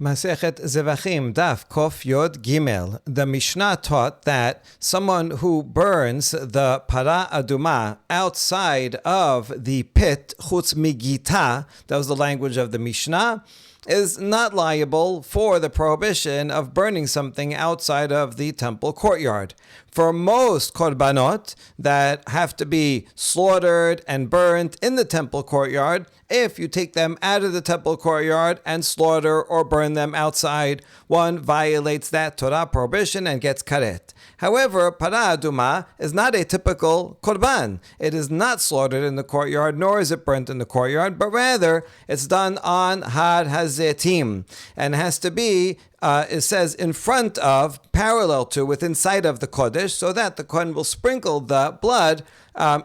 Masechet Zevaḥim, Daf Kof Yod Gimel. The Mishnah taught that someone who burns the para aduma outside of the pit, chutz migita, that was the language of the Mishnah, is not liable for the prohibition of burning something outside of the temple courtyard. For most korbanot that have to be slaughtered and burned in the temple courtyard, if you take them out of the temple courtyard and slaughter or burn them outside, one violates that Torah prohibition and gets karet. However, para aduma is not a typical korban. It is not slaughtered in the courtyard, nor is it burnt in the courtyard, but rather it's done on Har HaZeitim, and has to be, it says, in front of, parallel to, within sight of the Kodesh, so that the Kohen will sprinkle the blood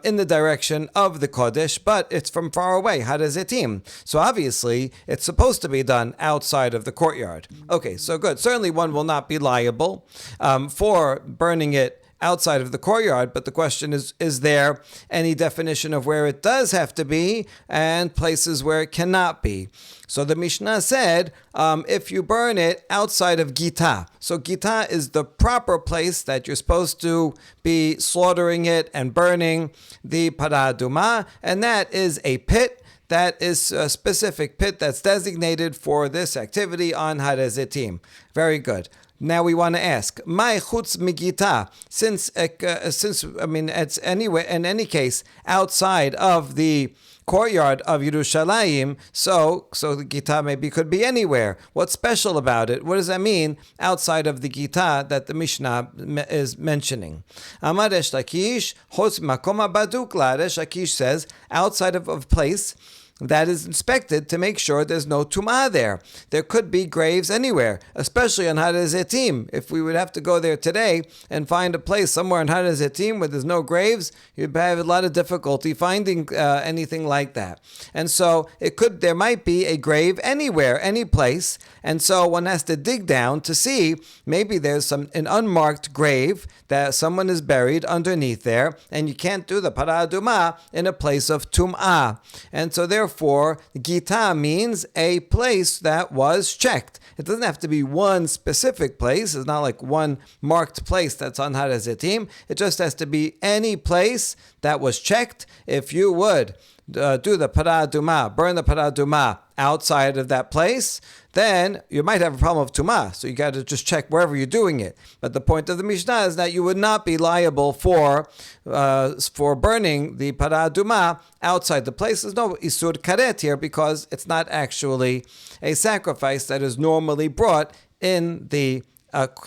in the direction of the Kodesh, but it's from far away, Har HaZeitim. So obviously, it's supposed to be done outside of the courtyard. Okay, so good. Certainly one will not be liable for burning it outside of the courtyard, but the question is there any definition of where it does have to be and places where it cannot be? So the Mishnah said, if you burn it outside of Gita, so Gita is the proper place that you're supposed to be slaughtering it and burning the para aduma, and that is a pit. That is a specific pit that's designated for this activity on Har HaZeitim. Very good. Now we want to ask, my chutz migita, since it's anyway, in any case, outside of the courtyard of Yerushalayim, so the Gita maybe could be anywhere. What's special about it? What does that mean outside of the Gita that the Mishnah is mentioning? Amar Resh Lakish, chutz makom baduk la. Resh Lakish says, outside of a place that is inspected to make sure there's no tumah there. There could be graves anywhere, especially on Har HaZeitim. If we would have to go there today and find a place somewhere in Har HaZeitim where there's no graves, you'd have a lot of difficulty finding anything like that. And so there might be a grave anywhere, any place, and so one has to dig down to see maybe there's an unmarked grave that someone is buried underneath there, and you can't do the para aduma in a place of tum'ah. And so therefore, Gita means a place that was checked. It doesn't have to be one specific place. It's not like one marked place that's on Har HaZeitim. It just has to be any place that was checked. If you would do the para aduma, burn the para aduma outside of that place, then you might have a problem of tumah. So you got to just check wherever you're doing it. But the point of the Mishnah is that you would not be liable for burning the para aduma outside the place. There's no isur karet here because it's not actually a sacrifice that is normally brought in the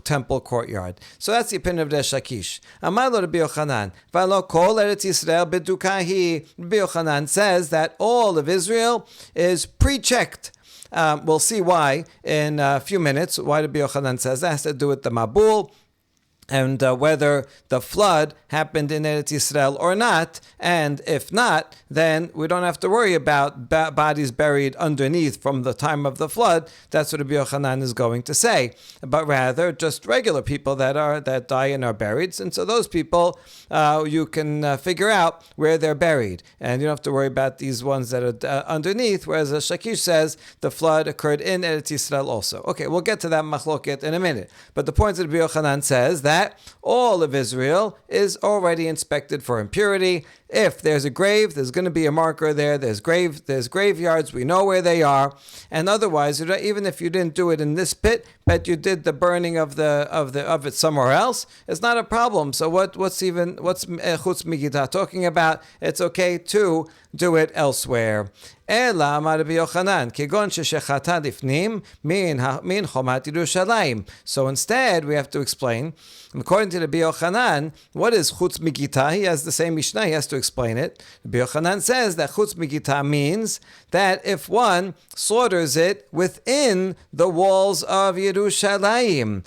temple courtyard. So that's the opinion of Resh Lakish. Amar lo Rabbi Yochanan, v'lo kol Eretz Yisrael bedukahi. Rabbi Yochanan says that all of Israel is pre-checked. We'll see why in a few minutes. Why Rabbi Yochanan says that has to do with the Mabul, and whether the flood happened in Eretz Yisrael or not, and if not, then we don't have to worry about bodies buried underneath from the time of the flood. That's what Rabbi Yochanan is going to say. But rather, just regular people that die and are buried, and so those people, you can figure out where they're buried, and you don't have to worry about these ones that are underneath, whereas Shakish says the flood occurred in Eretz Yisrael also. Okay, we'll get to that machloket in a minute. But the point that Rabbi Yochanan says that all of Israel is already inspected for impurity. If there's a grave, there's going to be a marker there. There's graveyards. We know where they are. And otherwise, even if you didn't do it in this pit, but you did the burning of it somewhere else, it's not a problem. So what's chutz migita talking about? It's okay to do it elsewhere. Ela amar Rabbi Yochanan, kegon sheshechata lifnim min chomat Yerushalayim. So instead, we have to explain, according to Rabbi Yochanan, what is chutz migita? He has the same Mishnah. He has to explain it. Rabbi Yochanan says that chutz migita means that if one slaughters it within the walls of Yerushalayim.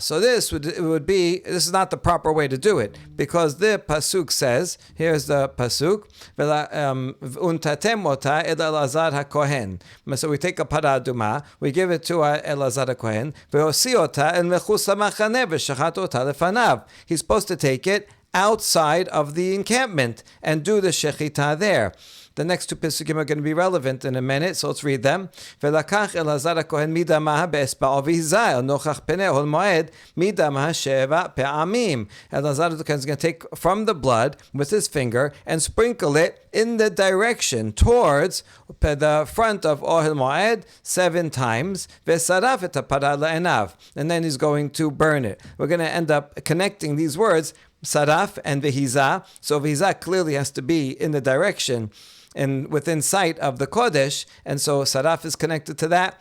So this is not the proper way to do it, because the pasuk says, here's the pasuk, untatem ota el Elazar HaKohen. So we take a para aduma, we give it to Elazar HaKohen, ve'osi ota el mechus hamachaneh v'shachat ota lefanav. He's supposed to take it outside of the encampment and do the shechita there. The next two Pesukim are going to be relevant in a minute, so let's read them. Velakach Elazar HaKohen midamaha be'esba'o v'hizah el nochach peneh hol moed midamaha sheva pe'amim. Elazar HaKohen is going to take from the blood with his finger and sprinkle it in the direction towards the front of Ohel Moed 7 times. V'saraf et ha'parah le'enav. And then he's going to burn it. We're going to end up connecting these words, saraf and v'hizah. So v'hizah clearly has to be in the direction and within sight of the Kodesh, and so saraf is connected to that.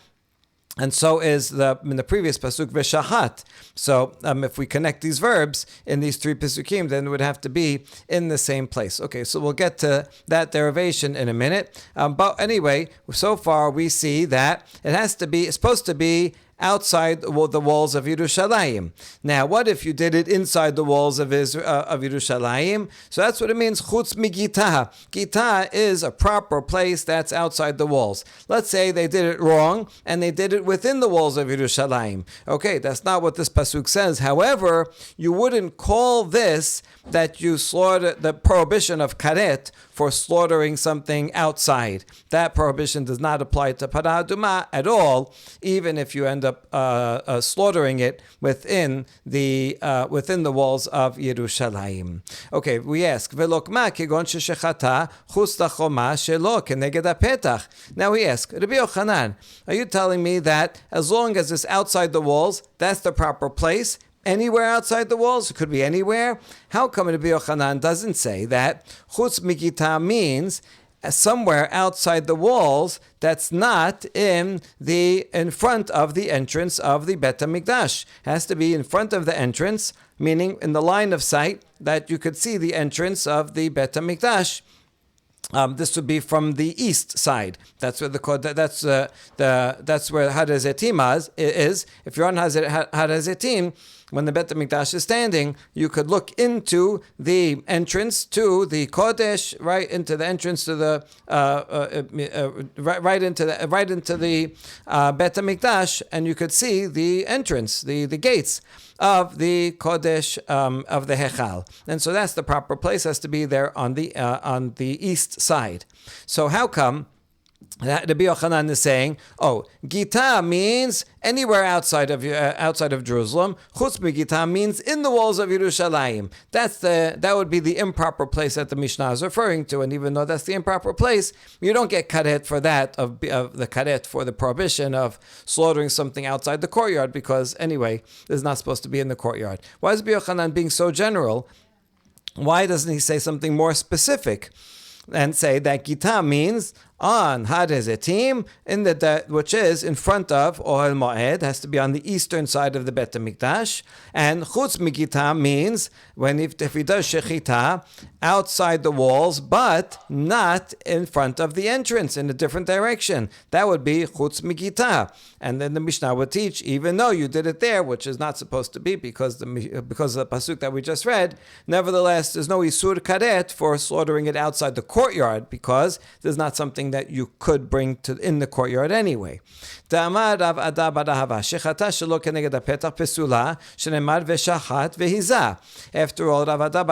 And so is in the previous pasuk v'shahat. So if we connect these verbs in these 3 pasukim, then it would have to be in the same place. Okay, so we'll get to that derivation in a minute. But anyway, so far we see that it's supposed to be outside the walls of Yerushalayim. Now, what if you did it inside the walls of Yerushalayim? So that's what it means, chutz migitah. Gitah is a proper place that's outside the walls. Let's say they did it wrong, and they did it within the walls of Yerushalayim. Okay, that's not what this pasuk says. However, you wouldn't call this that you slaughter, the prohibition of karet, for slaughtering something outside. That prohibition does not apply to parah adumah at all, even if you end up slaughtering it within the walls of Yerushalayim. Okay, we ask, Velokma kegon sheshechata chutz lachoma shelo keneged hapetach. Now we ask, Rabbi Yochanan, are you telling me that as long as it's outside the walls, that's the proper place? Anywhere outside the walls? It could be anywhere. How come Rabbi Yochanan doesn't say that chutz migitah means somewhere outside the walls that's not in front of the entrance of the Bet HaMikdash? It has to be in front of the entrance, meaning in the line of sight that you could see the entrance of the Bet HaMikdash. This would be from the east side. That's where that's where Har HaZeitim is. If you're on Har HaZeitim, when the Bet HaMikdash is standing, you could look into the entrance to the Kodesh, right into the entrance to the right into the Bet HaMikdash, and you could see the entrance, the gates of the Kodesh of the Hechal. And so that's the proper place, has to be there on the east side. So how come Rabbi Yochanan is saying, Gita means anywhere outside of Jerusalem. Chutz migita means in the walls of Yerushalayim. That would be the improper place that the Mishnah is referring to. And even though that's the improper place, you don't get karet for that, of the karet for the prohibition of slaughtering something outside the courtyard, because anyway, it's not supposed to be in the courtyard. Why is Rabbi Yochanan being so general? Why doesn't he say something more specific and say that Gita means on Har HaZeitim, which is in front of Ohel Moed, has to be on the eastern side of the Bet HaMikdash, and Chutz Migita means if he does Shechita outside the walls, but not in front of the entrance, in a different direction. That would be Chutz Migita. And then the Mishnah would teach, even though you did it there, which is not supposed to be because of the pasuk that we just read, nevertheless, there's no Isur Karet for slaughtering it outside the courtyard, because there's not something that you could bring in the courtyard anyway. After all, Rav Ada bar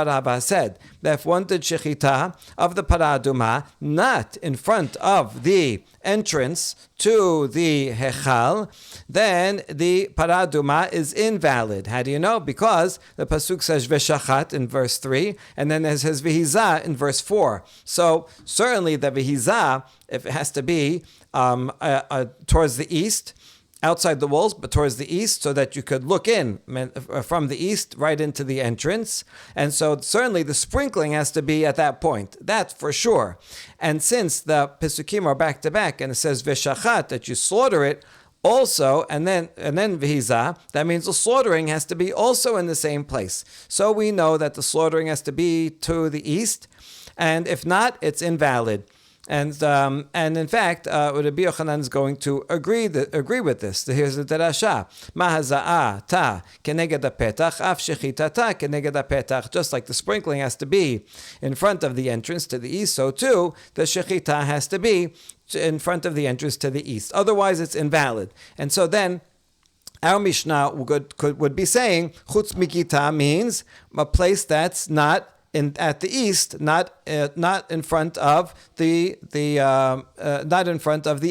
Hava said that if one did shechita of the parah adumah not in front of the entrance to the Hechal, then the parah adumah is invalid. How do you know? Because the pasuk says veshachat in verse 3, and then it says v'hizah in verse 4. So certainly the v'hizah, if it has to be towards the east, outside the walls, but towards the east, so that you could look in from the east right into the entrance. And so certainly the sprinkling has to be at that point. That's for sure. And since the Pesukim are back to back, and it says veshachat, that you slaughter it also, and then v'hizah, that means the slaughtering has to be also in the same place. So we know that the slaughtering has to be to the east, and if not, it's invalid. And in fact, Rabbi Yochanan is going to agree with this. Here's the derasha: Mahazaa ta keneged hapetach, af shechitata keneged hapetach. Just like the sprinkling has to be in front of the entrance to the east, so too the shechita has to be in front of the entrance to the east. Otherwise, it's invalid. And so then our Mishnah would be saying chutz mikita means a place that's not at the east, not in front of the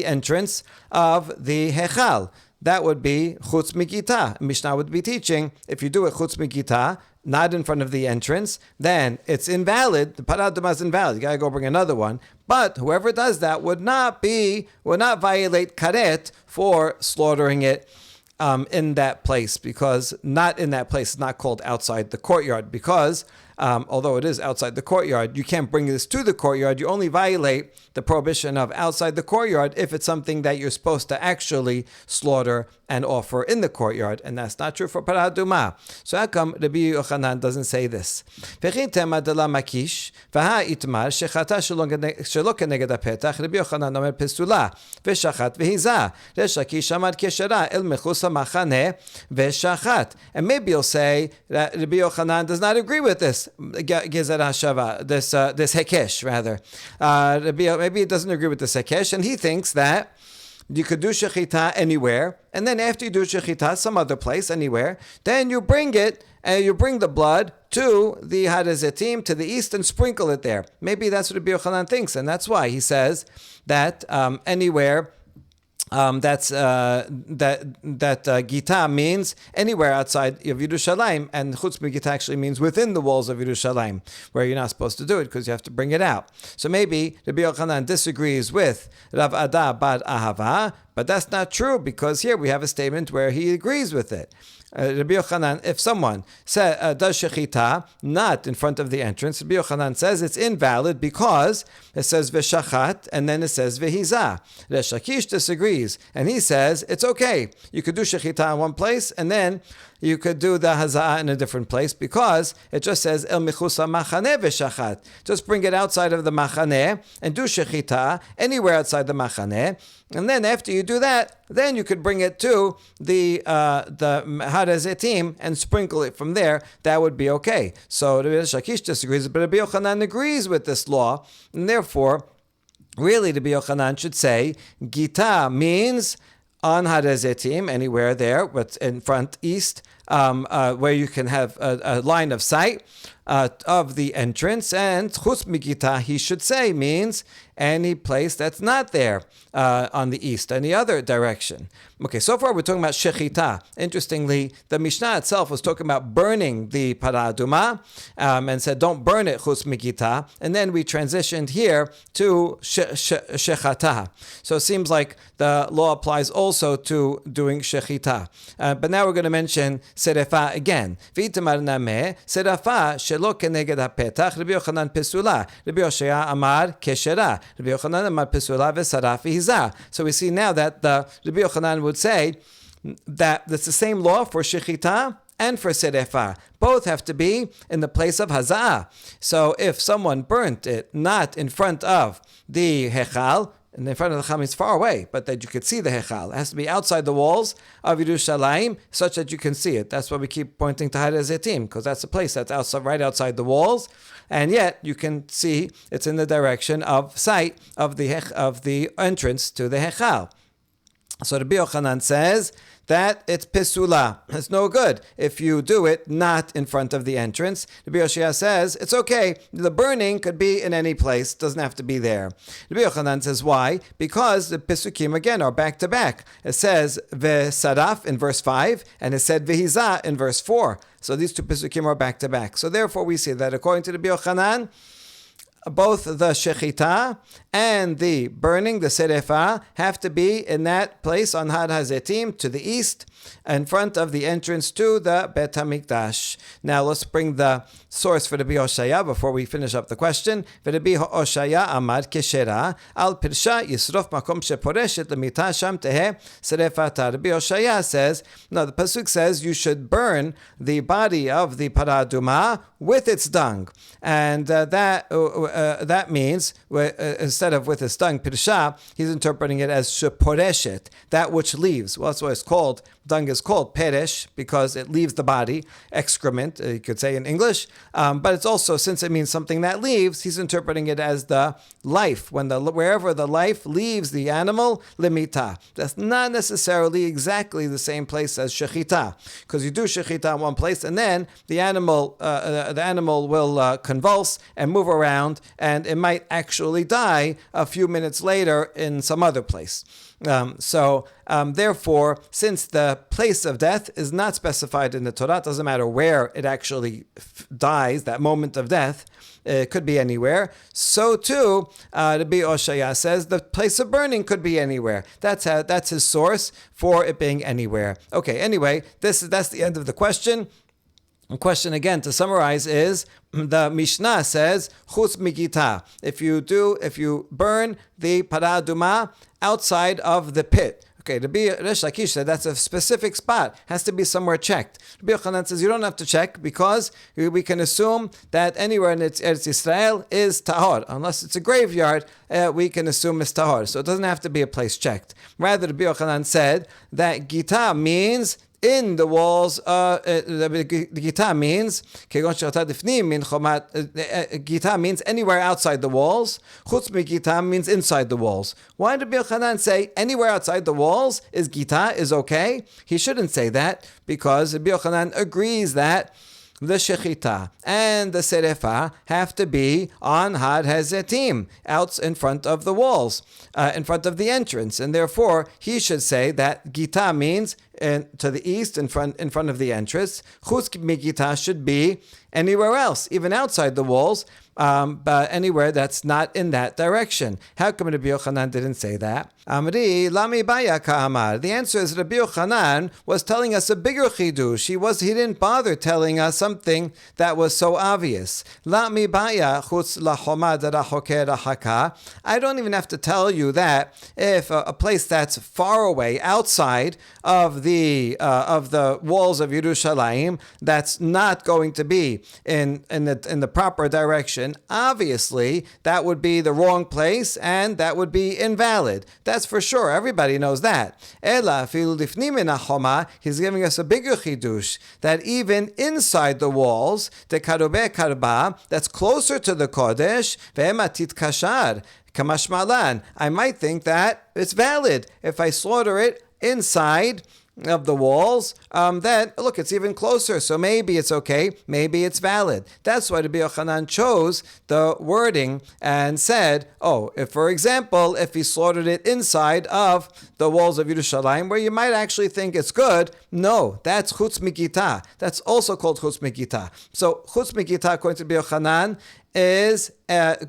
entrance of the hechal. That would be chutz migita. Mishnah would be teaching, if you do it chutz migita, not in front of the entrance, then it's invalid. The parah adumah is invalid. You gotta go bring another one. But whoever does that would not violate karet for slaughtering it in that place, because not in that place, it's not called outside the courtyard, because although it is outside the courtyard, you can't bring this to the courtyard. You only violate the prohibition of outside the courtyard if it's something that you're supposed to actually slaughter and offer in the courtyard, and that's not true for parah adumah. So how come Rabbi Yochanan doesn't say this? Rabbi Yochanan omer pesula v'shachat v'hiza. Resh Lakish amar keshera el mechus hamachane v'shachat. And maybe you'll say that Rabbi Yochanan does not agree with this gezer hashava, this hekesh rather. Maybe he doesn't agree with this hekesh, and he thinks that you could do shechita anywhere, and then after you do shechita some other place, anywhere, then you bring it, and you bring the blood to the harazetim, to the east, and sprinkle it there. Maybe that's what Rabbi Yochanan thinks, and that's why he says that anywhere. Gita means anywhere outside of Yerushalayim, and chutz migita actually means within the walls of Yerushalayim, where you're not supposed to do it because you have to bring it out. So maybe Rabbi Yochanan disagrees with Rav Ada bar Ahava, but that's not true, because here we have a statement where he agrees with it. Rabbi Yochanan, if someone does shechita not in front of the entrance, Rabbi Yochanan says it's invalid because it says v'shachat and then it says v'hiza. Resh Lakish disagrees, and he says it's okay. You could do shechita in one place and then you could do the haza'ah in a different place, because it just says el michusa machaneh v'shachat. Just bring it outside of the machaneh and do shechita anywhere outside the machaneh, and then after you do that, then you could bring it to the harazetim and sprinkle it from there. That would be okay. So Rabbi Lakish disagrees, but Rabbi Yochanan agrees with this law, and therefore, really, Rabbi Yochanan should say Gita means on harazetim, anywhere there, but in front east, where you can have a line of sight of the entrance, and chutz migita, he should say, means any place that's not there on the east, any other direction. Okay, so far we're talking about shechita. Interestingly, the Mishnah itself was talking about burning the parah adumah, and said don't burn it chutz migita, and then we transitioned here to shechata. So it seems like the law applies also to doing shechita. But now we're going to mention serefa again. V'itamar nameh serefa shelo keneged hapetach. Rabbi Yochanan pesula. Rabbi Yoshaya amar keshera. Rabbi Yochanan amar pesula v'saraf v'hiza. So we see now that the Rabbi Yochanan would say that it's the same law for shechita and for serefa. Both have to be in the place of haza'ah. So if someone burnt it not in front of the hechal, and in front of the Chacham is far away, but that you could see the hechal. It has to be outside the walls of Yerushalayim, such that you can see it. That's why we keep pointing to harazetim, because that's a place that's outside, right outside the walls, and yet you can see it's in the direction of sight of the entrance to the hechal. So Rabbi Yochanan says that it's pesula. It's no good if you do it not in front of the entrance. Rabbi Yoshia says it's okay. The burning could be in any place. Doesn't have to be there. Rabbi Yochanan says why? Because the pesukim again are back to back. It says ve'saraf in verse 5 and it said ve'hiza in verse 4. So these two pesukim are back to back. So therefore we see that according to Rabbi Yochanan, both the shechita and the burning, the serefa, have to be in that place on Har HaZetim to the east, in front of the entrance to the Bet HaMikdash. Now let's bring the source for Rabbi Hoshaya before we finish up the question. Rabbi Hoshaya amar keshera al pirsha yisrof makom sheporeshet lemita sham tehe serefata. Rabbi Hoshaya says, no, the pasuk says you should burn the body of the parah adumah with its dung, and that that means, instead of with his tongue, pirsha, he's interpreting it as sheporeshet, that which leaves. Well, that's what it's called. Dung is called peresh because it leaves the body, excrement, you could say in English. But it's also, since it means something that leaves, he's interpreting it as the life. Wherever the life leaves the animal, limita. That's not necessarily exactly the same place as shechita, because you do shechita in one place, and then the animal will convulse and move around, and it might actually die a few minutes later in some other place. Therefore, since the place of death is not specified in the Torah, it doesn't matter where it actually dies, that moment of death, it could be anywhere. So too, Rabbi Oshaya says the place of burning could be anywhere. That's his source for it being anywhere. Okay, anyway, that's the end of the question. The question again, to summarize, is the Mishnah says chutz migita. If you burn the para aduma outside of the pit. Okay, Resh Lakish said that's a specific spot. Has to be somewhere checked. Rabbi Yochanan says you don't have to check because we can assume that anywhere in Eretz Yisrael is tahor. Unless it's a graveyard, we can assume it's tahor. So it doesn't have to be a place checked. Rather, Rabbi Yochanan said that gita means in the walls. The gita means gita means anywhere outside the walls. Chutz gita means inside the walls. Why did Rabbi Yochanan say anywhere outside the walls is gita is okay? He shouldn't say that because Rabbi Yochanan agrees that the shechita and the serefa have to be on Had Hazetim, out in front of the walls, in front of the entrance, and therefore he should say that gita means to the east, in front of the entrance. Chutz migita should be anywhere else, even outside the walls, but anywhere that's not in that direction. How come Rabbi Yochanan didn't say that? Amri lami baya ka'amar. The answer is Rabbi Yochanan was telling us a bigger chidush. He didn't bother telling us something that was so obvious. Lami baya chutz lahoma darachoker rahaka. I don't even have to tell you that if a place that's far away, outside of the walls of Yerushalayim, that's not going to be in the proper direction, obviously that would be the wrong place and that would be invalid. That's for sure. Everybody knows that. Ela afilu lifnim min hachoma, he's giving us a bigger chidush, that even inside the walls, the karube karba, that's closer to the kodesh, ve'ema titkashar, kamashmalan, I might think that it's valid if I slaughter it inside of the walls, then look, it's even closer. So maybe it's okay, maybe it's valid. That's why Rabbi Yochanan chose the wording and said, if he slaughtered it inside of the walls of Yerushalayim, where you might actually think it's good, no, that's chutz migita. That's also called chutz migita. So chutz migita, according to Rabbi Yochanan, is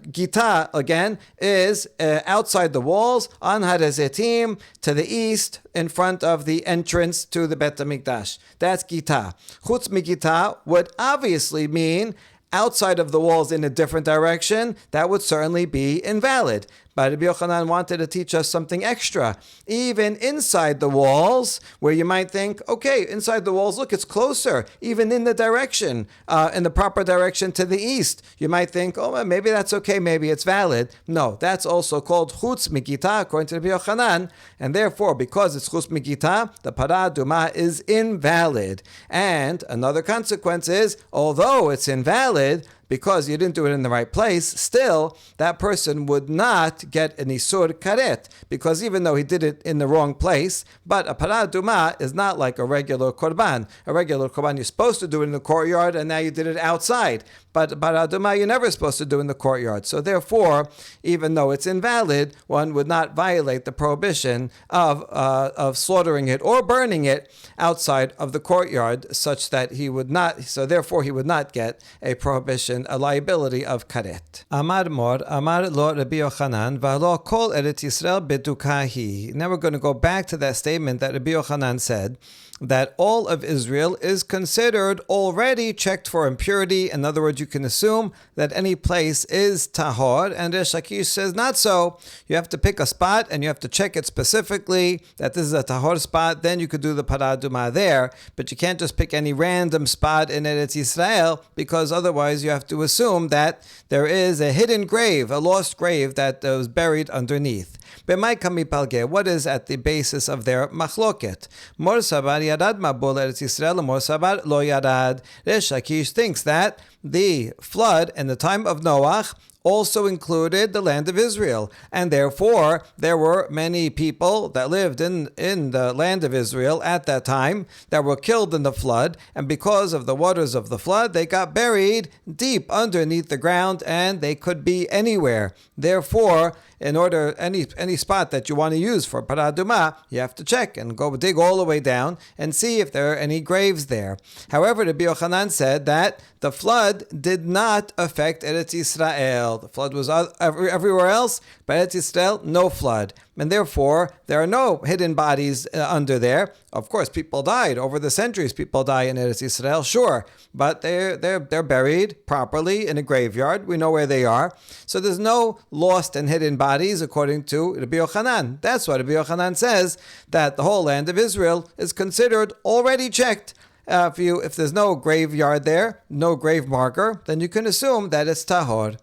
gita again is outside the walls on Had Hazetim to the east in front of the entrance to the Bet HaMikdash. That's gita. Chutz migita would obviously mean outside of the walls in a different direction. That would certainly be invalid. But Rabbi Yochanan wanted to teach us something extra. Even inside the walls, where you might think, okay, inside the walls, look, it's closer. Even in the direction, in the proper direction to the east, you might think, maybe that's okay, maybe it's valid. No, that's also called chutz migita, according to Rabbi Yochanan. And therefore, because it's chutz migita, the para aduma is invalid. And another consequence is, although it's invalid, because you didn't do it in the right place, still, that person would not get an isur karet, because even though he did it in the wrong place, but a para aduma is not like a regular korban. A regular korban, you're supposed to do it in the courtyard, and now you did it outside. But para aduma, you're never supposed to do in the courtyard. So therefore, even though it's invalid, one would not violate the prohibition of slaughtering it or burning it outside of the courtyard, such that he would not, so therefore he would not get a prohibition, a liability of karet. Amar mor, amar lo Rabbi Yochanan, v'alo kol Eretz Yisrael bedukahi. Now we're going to go back to that statement that Rabbi Yochanan said, that all of Israel is considered already checked for impurity. In other words, you can assume that any place is tahor, and Resh Lakish says not so. You have to pick a spot and you have to check it specifically that this is a tahor spot, then you could do the para aduma there, but you can't just pick any random spot in Eretz Yisrael, because otherwise you have to assume that there is a hidden grave, a lost grave that was buried underneath. What is at the basis of their machloket? Mor sabar yadad mabul eretz Yisrael, mor sabar lo yadad. Resh Lakish thinks that the flood in the time of Noach also included the land of Israel, and therefore there were many people that lived in the land of Israel at that time that were killed in the flood, and because of the waters of the flood, they got buried deep underneath the ground, and they could be anywhere. Therefore, in order, any spot that you want to use for Parah Adumah, you have to check and go dig all the way down and see if there are any graves there. However, Rabbi Yochanan said that the flood did not affect Eretz Yisrael. The flood was everywhere else, but Eretz Yisrael, no flood. And therefore, there are no hidden bodies under there. Of course, people died. Over the centuries, people die in Eretz Yisrael, sure. But they're buried properly in a graveyard. We know where they are. So there's no lost and hidden bodies, according to Rabbi Yochanan. That's why Rabbi Yochanan says that the whole land of Israel is considered already checked. If there's no graveyard there, no grave marker, then you can assume that it's tahor.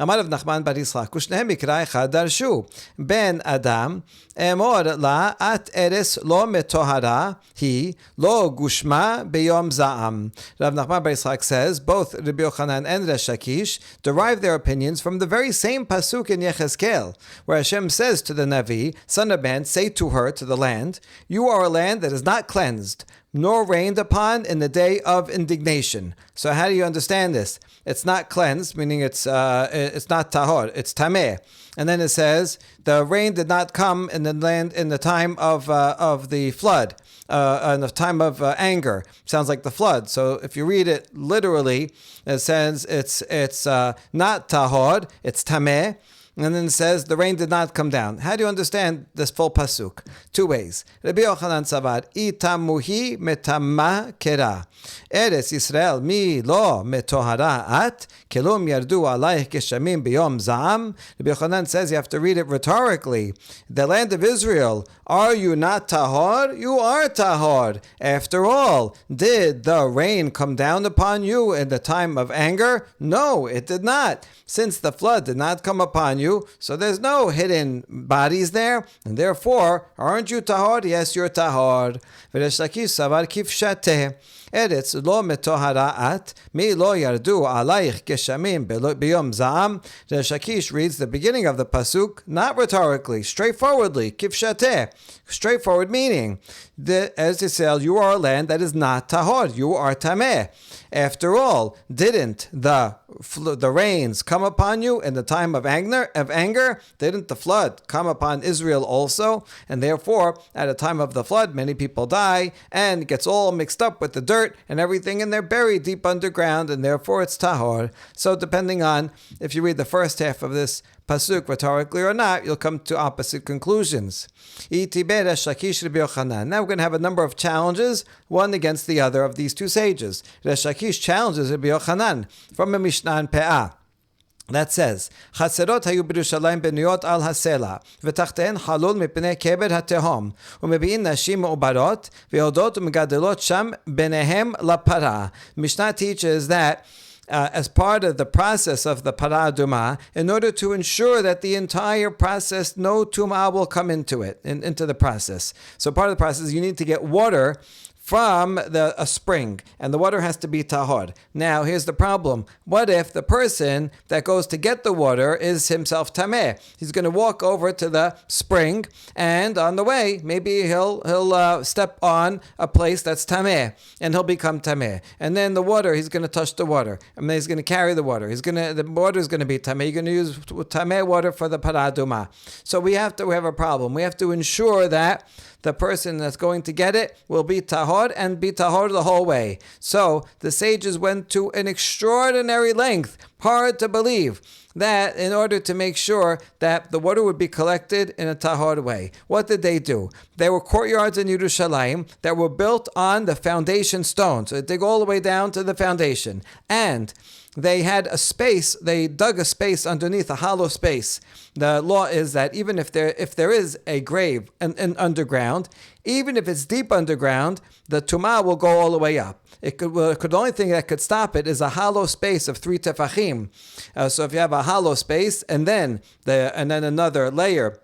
אמר רב נחמן בר יצחק, ושניהם מקרא אחד דרשו, בן אדם, אמור לה, את ארץ לא מטוהרה, היא לא גושמה ביום זעם. Rav Nachman bar Yitzchak says, both Rabbi Yochanan and Resh Lakish derive their opinions from the very same pasuk in Yechezkel, where Hashem says to the Navi, son of man, say to her, to the land, you are a land that is not cleansed, nor rained upon in the day of indignation. So how do you understand this? It's not cleansed, meaning it's not tahor, it's tameh. And then it says the rain did not come in the land in the time of the flood, in the time of anger. Sounds like the flood. So if you read it literally, it says it's not tahor, it's tameh. And then it says the rain did not come down. How do you understand this full pasuk? Two ways. Rabbi Yochanan savar, itamuhi metama kera. Eretz Yisrael mi lo metohara at kelum yardu alayich geshamim biyom za'am. Rabbi Yochanan says you have to read it rhetorically. The land of Israel, are you not tahor? You are tahor. After all, did the rain come down upon you in the time of anger? No, it did not. Since the flood did not come upon you, so there's no hidden bodies there, and therefore, aren't you tahor? Yes, you're tahor. V'resh Lakish savar kifshateh. Eretz lo metohara at, mi lo yardu alayich geshamim biyom za'am. Resh Lakish reads the beginning of the pasuk, not rhetorically, straightforwardly, kifshateh. Straightforward meaning, as it says, you are a land that is not tahor, you are tameh. After all, didn't the rains come upon you in the time of anger? Didn't the flood come upon Israel also? And therefore, at a time of the flood, many people die and it gets all mixed up with the dirt and everything, and they're buried deep underground, and therefore it's tahor. So depending on if you read the first half of this pasuk rhetorically or not, you'll come to opposite conclusions. Now we're going to have a number of challenges, one against the other of these two sages. Resh Lakish challenges Rabbi Yochanan from a Mishnah in Pe'ah that says, חצרות היו בירושלים בנויות על הסלע, ותחתיהן חלול מפני קבר התהום, ומביאים נשים מעוברות, ויולדות ומגדלות שם ביניהם לפרה. Mishnah teaches that as part of the process of the Parah Adumah, in order to ensure that the entire process, no tumah will come into the process. So part of the process, you need to get water from a spring, and the water has to be tahor. Now, here's the problem. What if the person that goes to get the water is himself tameh? He's going to walk over to the spring, and on the way, maybe he'll step on a place that's tameh, and he'll become tameh. And then the water, he's going to touch the water, and then he's going to carry the water. The water is going to be tameh. You're going to use tameh water for the Parah Adumah. So we have a problem. We have to ensure that the person that's going to get it will be tahor and be tahor the whole way. So the sages went to an extraordinary length, hard to believe, that in order to make sure that the water would be collected in a tahor way. What did they do? There were courtyards in Yerushalayim that were built on the foundation stone. So they dig all the way down to the foundation. And they had a space, they dug a space underneath, a hollow space. The law is that even if there is a grave in underground, even if it's deep underground, the tumah will go all the way up. The only thing that could stop it is a hollow space of 3 tefachim. So if you have a hollow space and then another layer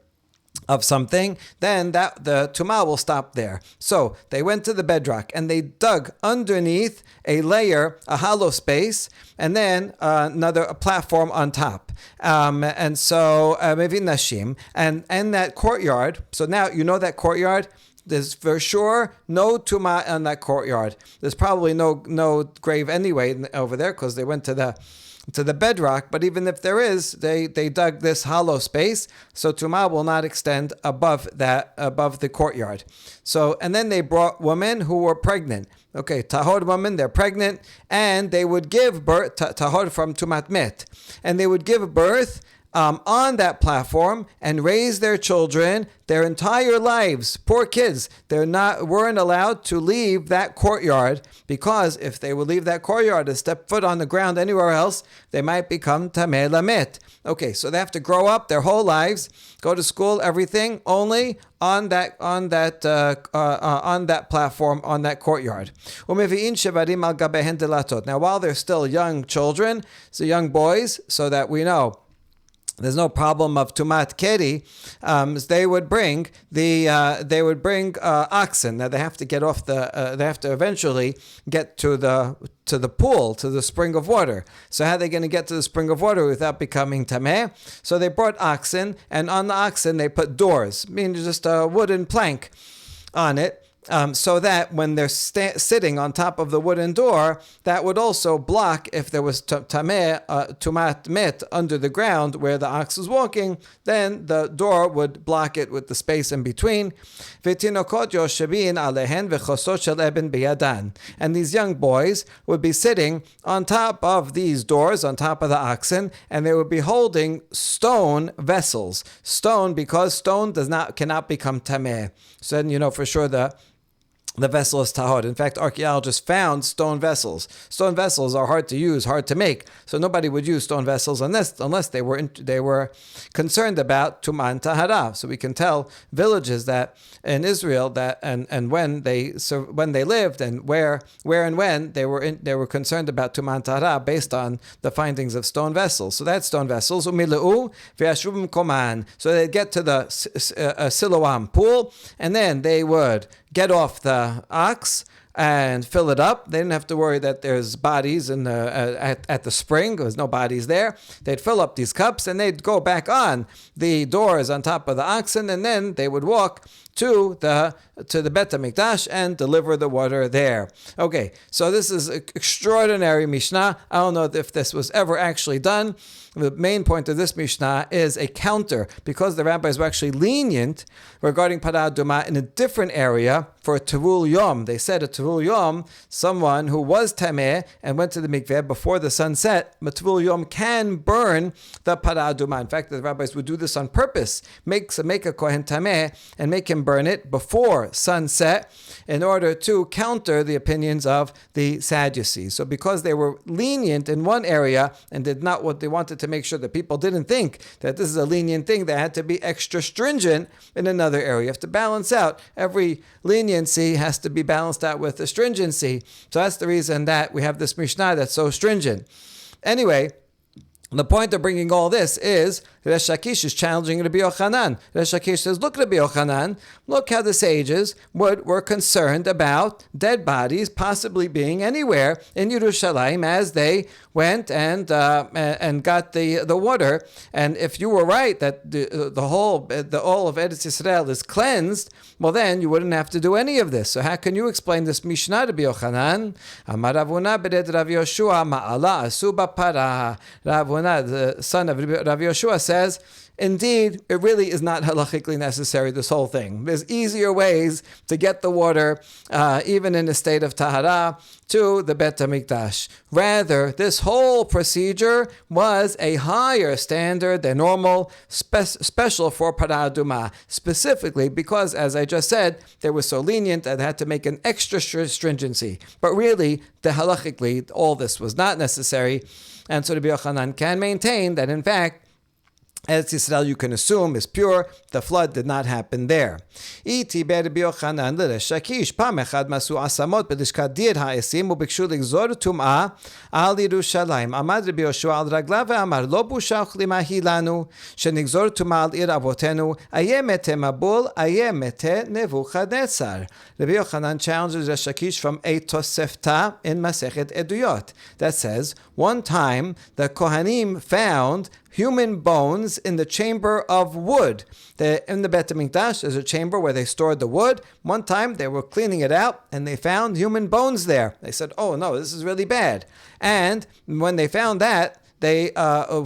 of something, then the tumah will stop there. So they went to the bedrock and they dug underneath a layer, a hollow space, and then a platform on top. And so maybe nashim, and that courtyard. So now you know that courtyard. There's for sure no tumah on that courtyard. There's probably no grave anyway over there because they went to the bedrock. But even if there is, they dug this hollow space, so tumah will not extend above the courtyard. So and then they brought women who were pregnant. Okay, tahor women, they're pregnant, and they would give birth tahor from tumat met, and they would give birth on that platform and raise their children their entire lives. Poor kids, weren't allowed to leave that courtyard, because if they would leave that courtyard and step foot on the ground anywhere else, they might become tameh lamet. Okay, so they have to grow up their whole lives, go to school, everything, only on that platform, on that courtyard. Now, while they're still young children, so young boys, so that we know there's no problem of tumat keri. They would bring oxen. Now they have to get off they have to eventually get to the pool, to the spring of water. So how are they going to get to the spring of water without becoming tameh? So they brought oxen, and on the oxen they put doors, meaning just a wooden plank on it. So that when they're sitting on top of the wooden door, that would also block if there was tumat met under the ground where the ox was walking, then the door would block it with the space in between. And these young boys would be sitting on top of these doors, on top of the oxen, and they would be holding stone vessels. Stone, because stone cannot become tameh. So then for sure the vessel is tahor. In fact, archaeologists found stone vessels. Stone vessels are hard to use, hard to make. So nobody would use stone vessels unless they were concerned about tumah and tahara. So we can tell villages that in Israel that and when they lived and where and when they were concerned about tumah and tahara based on the findings of stone vessels. So that's stone vessels. Umileu ve'ashubim koman. So they'd get to the Siloam pool, and then they would get off the ox and fill it up. They didn't have to worry that there's bodies at the spring. There was no bodies there. They'd fill up these cups and they'd go back on the doors on top of the oxen, and then they would walk to the Bet HaMikdash and deliver the water there. Okay, so this is an extraordinary Mishnah. I don't know if this was ever actually done. The main point of this Mishnah is a counter, because the rabbis were actually lenient regarding Parah Adumah in a different area for a Tevul Yom. They said a Tevul Yom, someone who was Tameh and went to the mikveh before the sun set, Tevul Yom can burn the Parah Adumah. In fact, the rabbis would do this on purpose, make a Kohen Tameh and make him burn it before sunset in order to counter the opinions of the Sadducees. So because they were lenient in one area and did not what they wanted to make sure that people didn't think that this is a lenient thing, they had to be extra stringent in another area. You have to balance out. Every leniency has to be balanced out with a stringency. So that's the reason that we have this Mishnah that's so stringent. Anyway, the point of bringing all this is Resh Lakish is challenging Rabbi Yochanan. Resh Lakish says, look, Rabbi Yochanan, look how the sages were concerned about dead bodies possibly being anywhere in Yerushalayim as they went and got the water. And if you were right that all of Eretz Yisrael is cleansed, well then you wouldn't have to do any of this. So how can you explain this Mishnah, Rabbi Yochanan? Amar Ravuna bered Rav Yoshua ma'ala asu b'parah. Ravuna, the son of Rav Yoshua, says, indeed, it really is not halachically necessary, this whole thing. There's easier ways to get the water, even in a state of tahara, to the Bet HaMikdash. Rather, this whole procedure was a higher standard than normal, special for Para Aduma, specifically because, as I just said, they were so lenient that they had to make an extra stringency. But really, halachically, all this was not necessary. And so Rabbi Yochanan can maintain that, in fact, Eretz Yisrael, you can assume, is pure. The flood did not happen there. Iti Rabbi Yochanan l'Resh Lakish pam echad masu asamot b'lishkat dir ha'esim u'bikshu ligzor tum'ah al Yerushalayim. Amad Rabbi Yoshua al raglav ve'amar lo busha uchlima hilanu shenigzor tum'ah al ir avotenu ayeh mete mabul ayeh mete Nebuchadnezzar. Rabbi Yochanan challenges Resh Lakish from a Tosefta in Masechet Eduyot that says, one time the Kohanim found human bones in the chamber of wood. In the Bet HaMikdash, there's a chamber where they stored the wood. One time they were cleaning it out and they found human bones there. They said, oh no, this is really bad. And when they found that,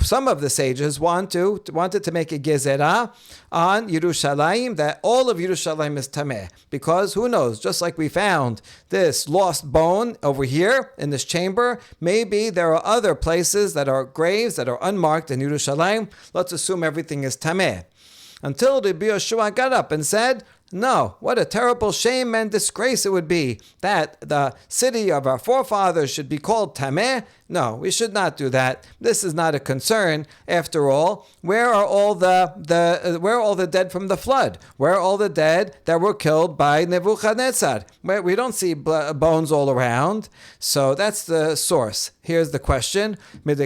some of the sages wanted to make a gezerah on Yerushalayim, that all of Yerushalayim is tameh, because who knows, just like we found this lost bone over here in this chamber, maybe there are other places that are graves that are unmarked in Yerushalayim. Let's assume everything is tameh. Until Rabbi Yoshua got up and said, no, what a terrible shame and disgrace it would be that the city of our forefathers should be called Tameh. No, we should not do that. This is not a concern. After all, where are all the dead from the flood? Where are all the dead that were killed by Nebuchadnezzar? We don't see bones all around. So that's the source. Here's the question. Since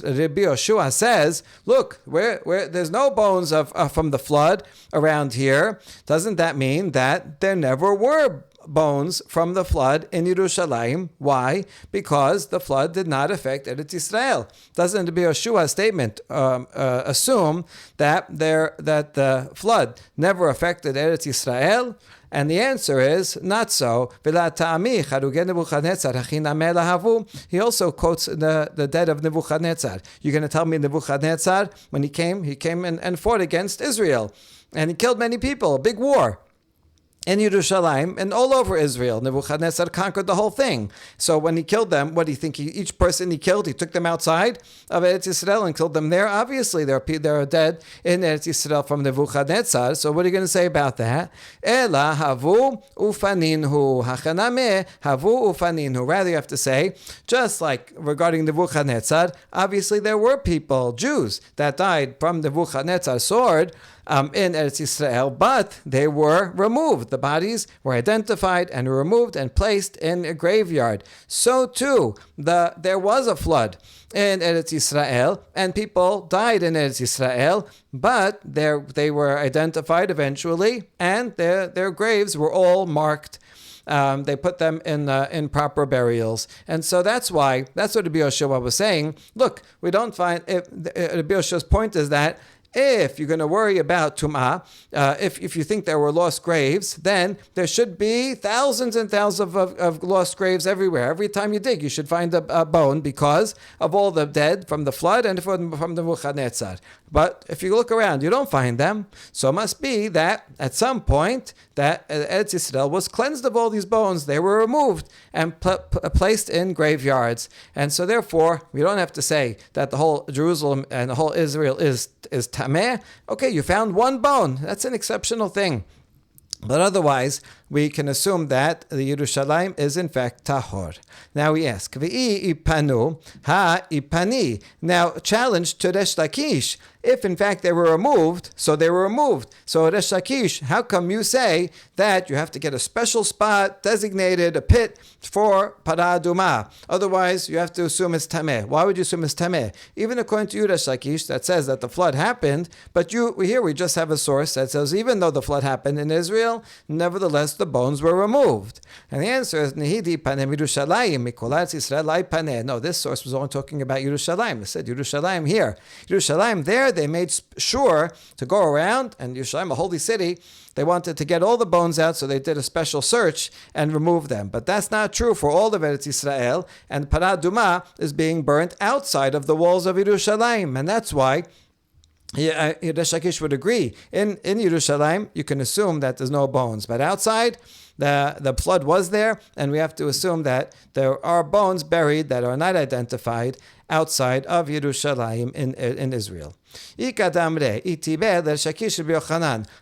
Rabbi Yoshua says, look, where there's no bones from the flood around here, doesn't that mean that there never were bones from the flood in Yerushalayim? Why? Because the flood did not affect Eretz Yisrael. Doesn't Rabbi Yoshua's statement assume that the flood never affected Eretz Yisrael? And the answer is not so. He also quotes the dead of Nebuchadnezzar. You're going to tell me Nebuchadnezzar, when he came and fought against Israel. And he killed many people, a big war in Yerushalayim and all over Israel. Nebuchadnezzar conquered the whole thing. So when he killed them, what do you think? Each person he killed, he took them outside of Eretz Yisrael and killed them there. Obviously, there are dead in Eretz Yisrael from Nebuchadnezzar. So what are you going to say about that? Ela havu ufaninhu hachaname havu ufaninhu. Rather, you have to say, just like regarding Nebuchadnezzar, obviously there were people, Jews, that died from Nebuchadnezzar's sword in Eretz Yisrael, but they were removed. The bodies were identified and removed and placed in a graveyard. So too, there was a flood in Eretz Yisrael, and people died in Eretz Yisrael, but they were identified eventually, and their graves were all marked. They put them in proper burials. And so that's what Rabbi Yoshua was saying. Look, we don't find, Rabbi Yoshua's point is that if you're going to worry about Tum'ah, if you think there were lost graves, then there should be thousands and thousands of lost graves everywhere. Every time you dig, you should find a bone because of all the dead from the flood and from the Nebuchadnezzar. But if you look around, you don't find them. So it must be that at some point that Eretz Yisrael was cleansed of all these bones. They were removed and placed in graveyards. And so therefore, we don't have to say that the whole Jerusalem and the whole Israel is tameh. Okay, you found one bone. That's an exceptional thing. But otherwise, we can assume that the Yerushalayim is in fact tahor. Now we ask, V'i ipanu ha ipani. Now challenge to Resh Lakish. If in fact they were removed, so they were removed. So Resh Lakish, how come you say that you have to get a special spot designated, a pit for Para Aduma? Otherwise, you have to assume it's tameh. Why would you assume it's tameh? Even according to you, Resh Lakish, that says that the flood happened, but here we just have a source that says even though the flood happened in Israel, nevertheless the bones were removed. And the answer is Nehidi panem Yerushalayim mikolatz Yisrael lai paneh. No, this source was only talking about Yerushalayim. It said Yerushalayim here. Yerushalayim there they made sure to go around, and Yerushalayim, a holy city, they wanted to get all the bones out, so they did a special search and removed them. But that's not true for all of Eretz Yisrael, and Parah Adumah is being burnt outside of the walls of Yerushalayim, and that's why Resh Lakish would agree. In Yerushalayim, you can assume that there's no bones, but outside, the flood was there, and we have to assume that there are bones buried that are not identified outside of Yerushalayim in Israel.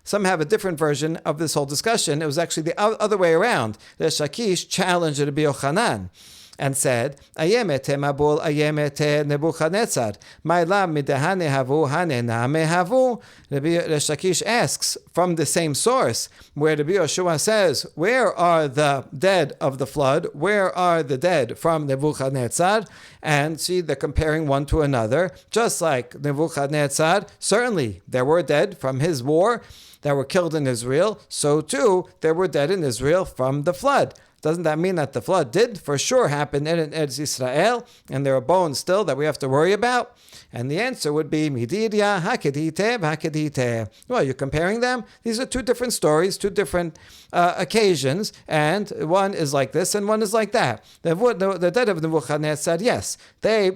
Some have a different version of this whole discussion. It was actually the other way around. Resh Lakish challenged Rabbi Yochanan and said, Ayemete mabul ayemete Nebuchadnezzar. Ma'ila midehane havu hanena mehavu. Resh Lakish asks from the same source, where Rabbi Yoshua says, where are the dead of the flood? Where are the dead from Nebuchadnezzar? And see, they're comparing one to another. Just like Nebuchadnezzar, certainly there were dead from his war that were killed in Israel. So too, there were dead in Israel from the flood. Doesn't that mean that the flood did for sure happen in Eretz Yisrael, and there are bones still that we have to worry about? And the answer would be, Midirya hakedite v'hakedite. Well, you're comparing them? These are two different stories, two different occasions, and one is like this and one is like that. The dead of Nebuchadnezzar, yes, they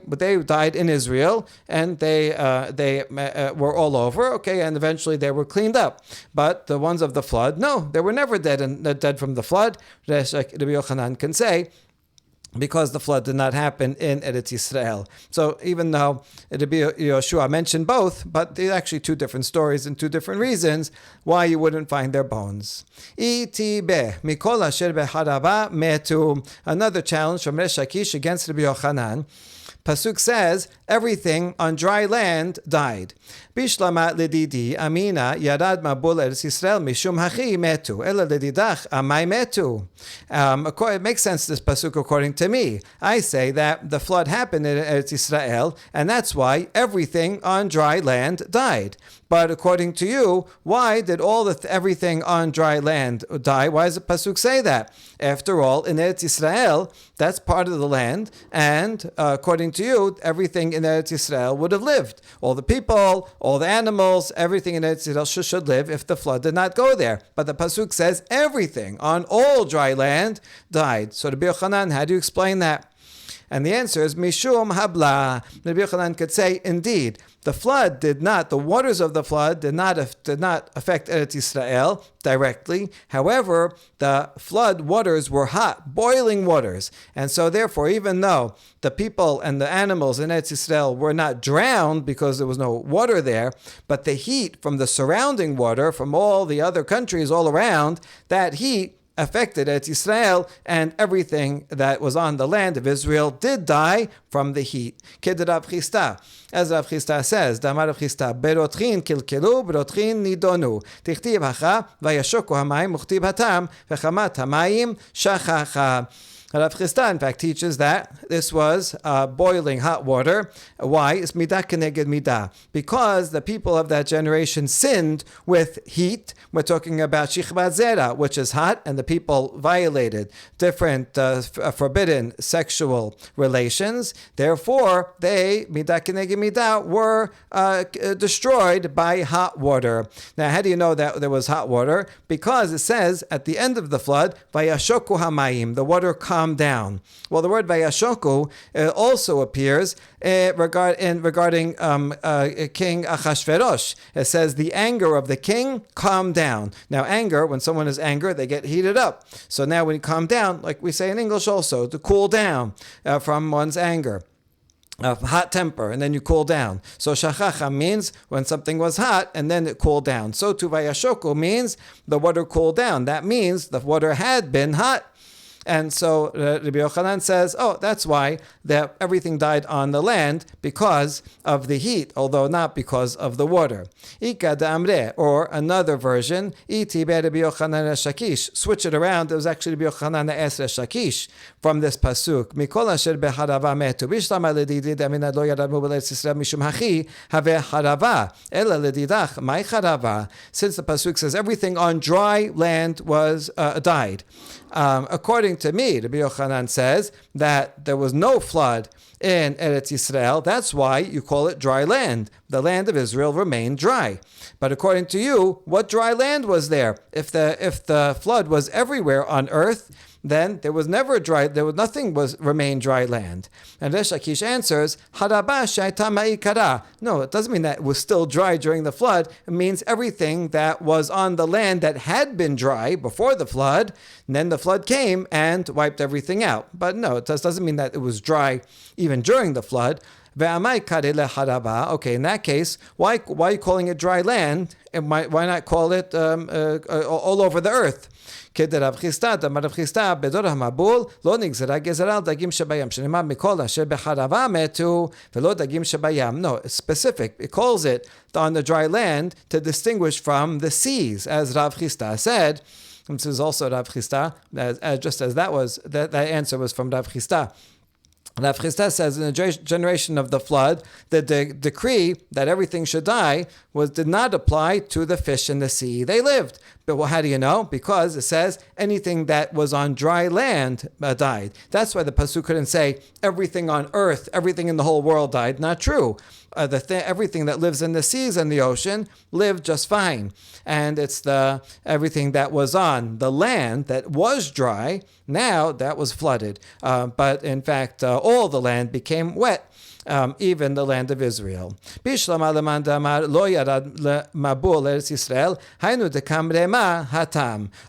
died in Israel, and they were all over, okay, and eventually they were cleaned up. But the ones of the flood, no, they were never dead from the flood. Rabbi Yochanan can say, because the flood did not happen in Eretz Yisrael. So even though Rabbi Yoshua mentioned both, but they're actually two different stories and two different reasons why you wouldn't find their bones. Another challenge from Resh Lakish against Rabbi Yochanan. Pasuk says, everything on dry land died. Bishlamat ledidi amina yarad mabul eretz Yisrael mishum hachi metu ela ledidach amai metu. It makes sense, this pasuk, according to me. I say that the flood happened in Eretz Yisrael, and that's why everything on dry land died. But according to you, why did everything on dry land die? Why does the pasuk say that? After all, in Eretz Yisrael, that's part of the land, and according to you, everything in Eretz Yisrael would have lived. All the people, all the animals, everything in Eretz Yisrael should live if the flood did not go there. But the pasuk says everything on all dry land died. So Rabbi Yochanan, how do you explain that? And the answer is Mishum Habla. Rabbi Yochanan could say, indeed, the waters of the flood did not affect Eretz Yisrael directly. However, the flood waters were hot, boiling waters. And so therefore, even though the people and the animals in Eretz Yisrael were not drowned because there was no water there, but the heat from the surrounding water, from all the other countries all around, that heat affected Eretz Yisrael, and everything that was on the land of Israel did die from the heat. Ked Rav Chisda, as Rav Chisda says, Damar Rav Chisda, berotrin kilkelu, berotrin nidonu, tichtiv hacha, vayashoku hamayim, muchtib hatam, vechamat hamayim, shachacha. Rav Chisda, in fact, teaches that this was boiling hot water. Why? It's midah keneged midah. Because the people of that generation sinned with heat. We're talking about shichvat zera, which is hot, and the people violated different forbidden sexual relations. Therefore, they, midah keneged midah, were destroyed by hot water. Now, how do you know that there was hot water? Because it says at the end of the flood, vayashoku hamayim, the water calmed down. Well, the word vayashoku also appears regarding King Achashverosh. It says the anger of the king calmed down. Now, anger, when someone is angry, they get heated up. So now when you calm down, like we say in English also, to cool down from one's anger. Hot temper, and then you cool down. So shachacha means when something was hot and then it cooled down. So tu vayashoku means the water cooled down. That means the water had been hot. And so Rabbi Yochanan says, that's why everything died on the land because of the heat, although not because of the water. Ika da'amre, or another version, iti be Rabbi Yochanan Resh Lakish. Switch it around. It was actually Rabbi Yochanan that asked Resh Lakish from this pasuk. Mikol asher beharava metu. Bishlama ledidi daminad lo yadamu b'leretz Yisrael mishum hachi have harava. Ela ledidach mai harava. Since the pasuk says everything on dry land was died. According to me, Rabbi Yochanan says that there was no flood in Eretz Yisrael. That's why you call it dry land. The land of Israel remained dry. But according to you, what dry land was there? If the flood was everywhere on earth, then there was never nothing remained dry land. And Resh Lakish answers, Haraba shaita ma'ikara. No, it doesn't mean that it was still dry during the flood. It means everything that was on the land that had been dry before the flood, and then the flood came and wiped everything out. But no, it doesn't mean that it was dry even during the flood. Okay, in that case, why are you calling it dry land? And why not call it all over the earth? No, it's specific. It calls it on the dry land to distinguish from the seas, as Rav Chisda said. This is also Rav Chisda, just as that answer was from Rav Chisda. Rav Chisda says in the generation of the flood, the decree that everything should die did not apply to the fish in the sea. They lived. But how do you know? Because it says anything that was on dry land died. That's why the pasuk couldn't say everything on earth, everything in the whole world died. Not true. Everything that lives in the seas and the ocean lived just fine. And it's everything that was on the land that was dry, now that was flooded. But in fact, all the land became wet. Even the land of Israel.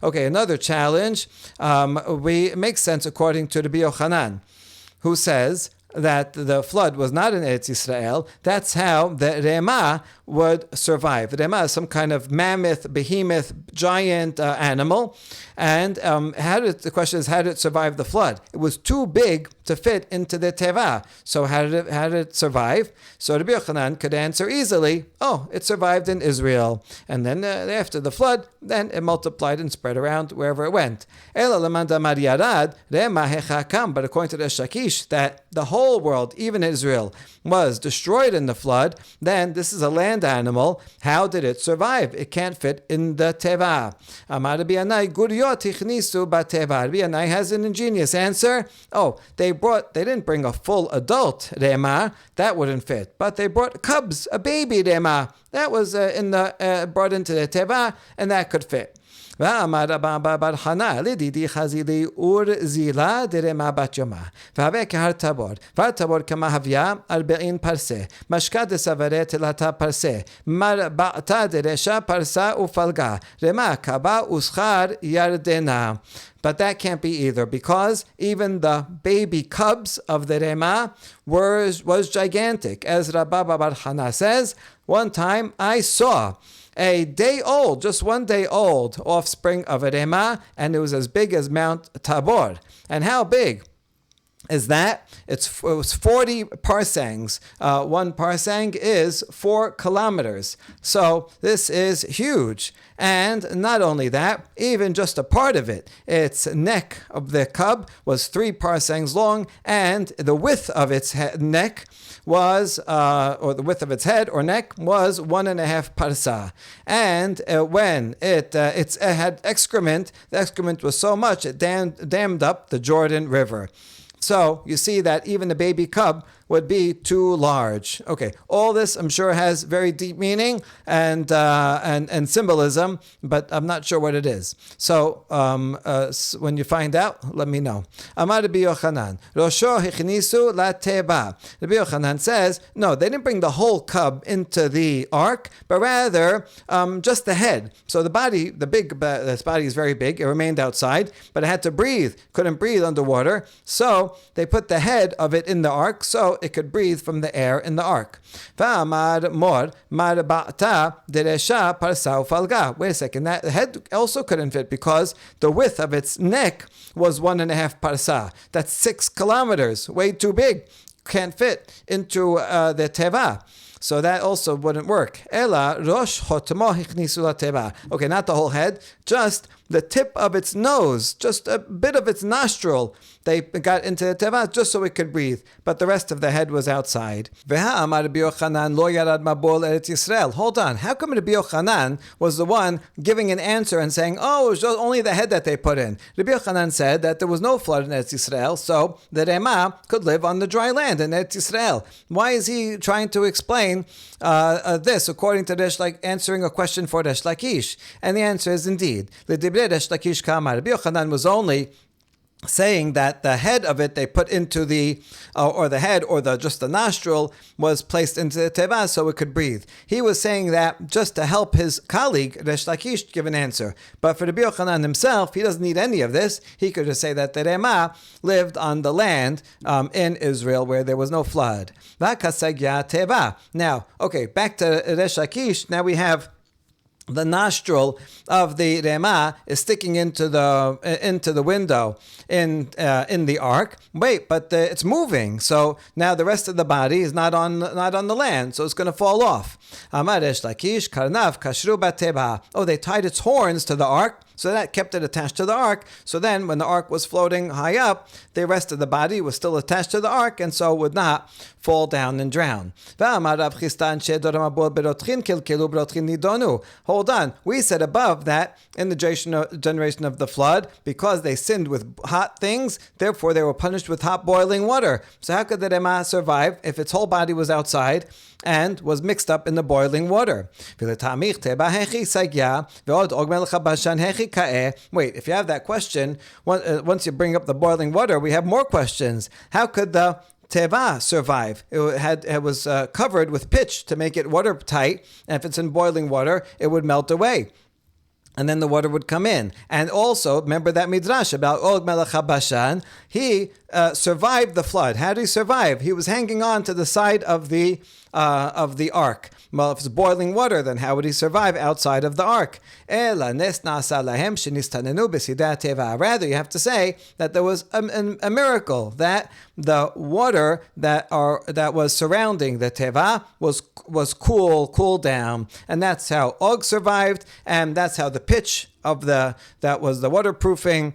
Okay, another challenge. It makes sense according to Rabbi Yochanan, who says that the flood was not in Eretz Yisrael. That's how the Rema would survive. The Rema is some kind of mammoth, behemoth, giant animal. And the question is, how did it survive the flood? It was too big to fit into the Teva. So how did it survive? So Rabbi Yochanan could answer easily, it survived in Israel. And then after the flood, then it multiplied and spread around wherever it went. But according to the Shakish, that the whole world, even Israel, was destroyed in the flood, then this is a land animal. How did it survive? It can't fit in the Teva. Rabbi Yanai has an ingenious answer. They didn't bring a full adult Rema. That wouldn't fit. But they brought cubs, a baby Rema. That was brought into the Teva, and that could fit. ואמר רבא בר חנא לדידי חזילי ורזילה דרמה בת יומה והווה כהר תבור והר תבור כמה הוויה 40 פרסה משקה דסברה תלתה פרסה מרבעתה דרשה פרסה ופלגה רמה קבה ושכר ירדנה. But that can't be either, because even the baby cubs of the Rema was gigantic. As Rabba Bar Hana says, one time I saw a day old, just 1 day old, offspring of a Rema, and it was as big as Mount Tabor. And how big is that? It was 40 parsangs. One parsang is 4 kilometers. So this is huge. And not only that, even just a part of it, its neck of the cub was 3 parsangs long, and the width of its neck was, or the width of its head or neck was 1.5 parsa. And when it had excrement, the excrement was so much it dammed up the Jordan River. So you see that even the baby cub would be too large. Okay, all this I'm sure has very deep meaning and symbolism, but I'm not sure what it is. So when you find out, let me know. Amar Rabbi Yochanan, Rosho hichnisu lateba. Rabbi Yochanan says, no, they didn't bring the whole cub into the ark, but rather just the head. So the body, this body is very big. It remained outside, but it had to breathe. Couldn't breathe underwater. So they put the head of it in the ark, so it could breathe from the air in the ark. Wait a second, that head also couldn't fit because the width of its neck was 1.5 parsa. That's 6 kilometers, way too big. Can't fit into the teva. So that also wouldn't work. Ela rosh hotmo hichnisu lateva. Okay, not the whole head, just the tip of its nose, just a bit of its nostril, they got into the teva just so it could breathe, but the rest of the head was outside. Hold on, how come Rabbi Yochanan was the one giving an answer and saying, oh, it was just only the head that they put in? Rabbi Yochanan said that there was no flood in Eretz Yisrael, so the Rema could live on the dry land in Eretz Yisrael. Why is he trying to explain this according to answering a question for Resh Lakish? And the answer is indeed, L'dibrei Resh Lakish Kamar. Rabbi Yochanan was only saying that the head of it they put into the, or the head, or just the nostril was placed into the teva so it could breathe. He was saying that just to help his colleague Resh Lakish give an answer. But for Rabbi Yochanan himself, he doesn't need any of this. He could just say that the Rema lived on the land in Israel where there was no flood. Now, okay, back to Resh Lakish. Now we have the nostril of the Rema is sticking into the window in the ark. Wait, but it's moving. So now the rest of the body is not on the land, so it's going to fall off. Amar Resh Lakish karnav kashru bateba. Oh, they tied its horns to the ark, so that kept it attached to the ark. So then when the ark was floating high up, the rest of the body was still attached to the ark, and so would not fall down and drown. Hold on. We said above that in the generation of the flood, because they sinned with hot things, therefore they were punished with hot boiling water. So how could the Rema survive if its whole body was outside and was mixed up in the boiling water? Wait, if you have that question, once you bring up the boiling water, we have more questions. How could the teva survive? It was covered with pitch to make it watertight, and if it's in boiling water, it would melt away. And then the water would come in. And also, remember that midrash about Og Melech HaBashan, he survived the flood. How did he survive? He was hanging on to the side of the ark. Well, if it's boiling water, then how would he survive outside of the ark? Rather, you have to say that there was a miracle, that the water that was surrounding the teva was cooled down, and that's how Og survived, and that's how the pitch of that was the waterproofing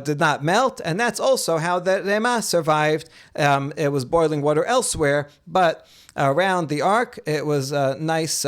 did not melt, and that's also how the Rema survived. It was boiling water elsewhere, but around the ark, it was nice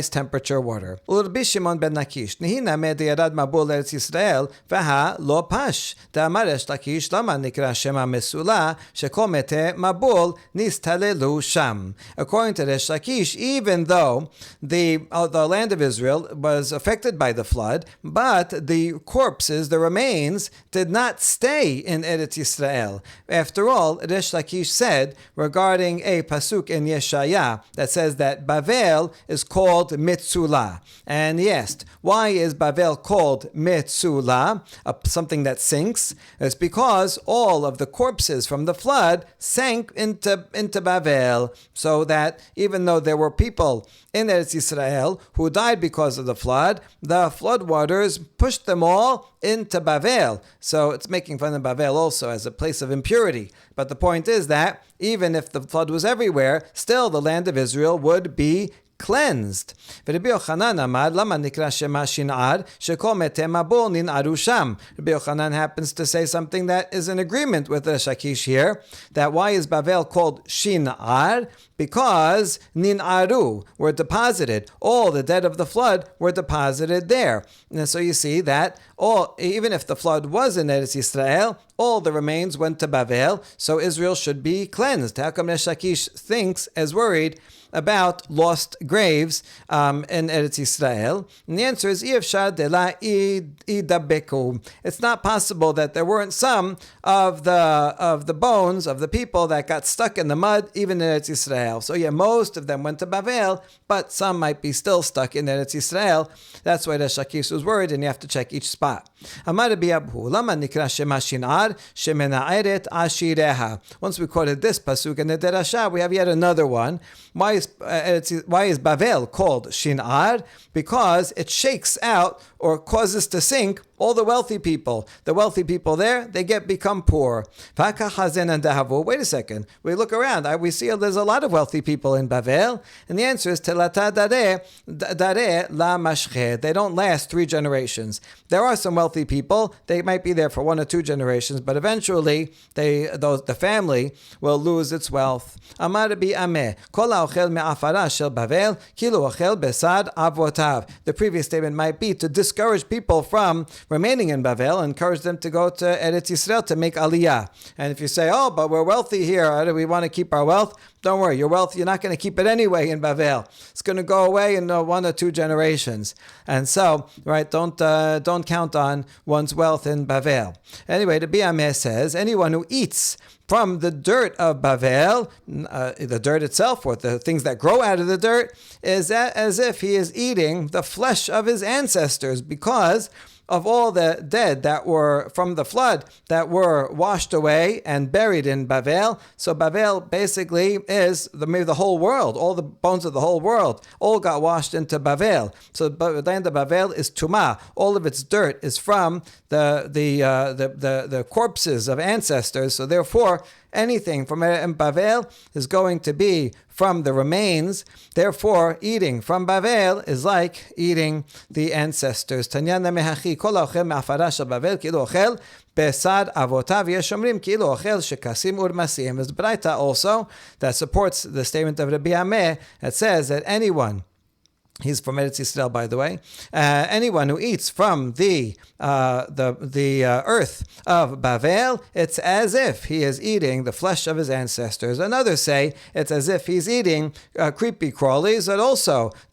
temperature water. Rabbi Shimon ben Lakish, Nihina me deyarad mabul Eretz Yisrael, v'ha lo pash. Da'amar Resh Lakish, lama nikra shema mesula, shekol mete mabul nistalelu sham. According to Resh Lakish, even though the land of Israel was affected by the flood, but the corpses, the remains, did not stay in Eretz Yisrael. After all, Resh Lakish said regarding a pasuk in Yeshaya that says that Bavel is called Mitzula. And he asked, why is Bavel called Mitzula, something that sinks? It's because all of the corpses from the flood sank into Bavel, so that even though there were people in Eretz Yisrael who died because of the flood waters pushed them all into Bavel. So it's making fun of Bavel also as a place of impurity. But the point is that even if the flood was everywhere, still the land of Israel would be cleansed. Rabbi Yochanan happens to say something that is in agreement with Resh Lakish here, that why is Bavel called Shinar? Because Nin'aru were deposited. All the dead of the flood were deposited there. And so you see that even if the flood was in Eretz Yisrael, all the remains went to Bavel, so Israel should be cleansed. How come Resh Lakish thinks, as worried, about lost graves in Eretz Yisrael? And the answer is, it's not possible that there weren't some of the bones of the people that got stuck in the mud, even in Eretz Yisrael. So yeah, most of them went to Bavel, but some might be still stuck in Eretz Yisrael. That's why Resh Lakish was worried, and you have to check each spot. Once we quoted this pasuk in the derasha, we have yet another one. Why is Bavel called Shinar? Because it shakes out or causes to sink all the wealthy people. The wealthy people there, they become poor. Wait a second. We look around. We see there's a lot of wealthy people in Bavel. And the answer is, telata dare la mashche. They don't last 3 generations. There are some wealthy people. They might be there for 1 or 2 generations, but eventually the family will lose its wealth. Amar bi ameh. Kol ha'ochel me'afara shel Bavel, kilu ochel besad avotav. The previous statement might be to discourage people from remaining in Bavel, encourage them to go to Eretz Yisrael to make aliyah. And if you say, oh, but we're wealthy here, we want to keep our wealth, don't worry, your wealth, you're not going to keep it anyway in Bavel. It's going to go away in 1 or 2 generations. And so, right, don't count on one's wealth in Bavel. Anyway, the Biameh says, anyone who eats from the dirt of Bavel, the dirt itself, or the things that grow out of the dirt, is as if he is eating the flesh of his ancestors, because of all the dead that were from the flood that were washed away and buried in Bavel. So Bavel basically is maybe the whole world, all the bones of the whole world, all got washed into Bavel. So the land of Bavel is Tumah. All of its dirt is from the corpses of ancestors. So therefore, anything from Bavel is going to be from the remains. Therefore, eating from Bavel is like eating the ancestors. Tanyana mehachi kol ha'ochel me'afara shel Bavel kilu ochel besad avotav yeshomrim kilu ochel shekasim urmasim. There's Braita also that supports the statement of Rabbi Ameh that says that anyone, he's from Eretz Yisrael, by the way. Anyone who eats from the earth of Bavel, it's as if he is eating the flesh of his ancestors. And others say it's as if he's eating creepy crawlies that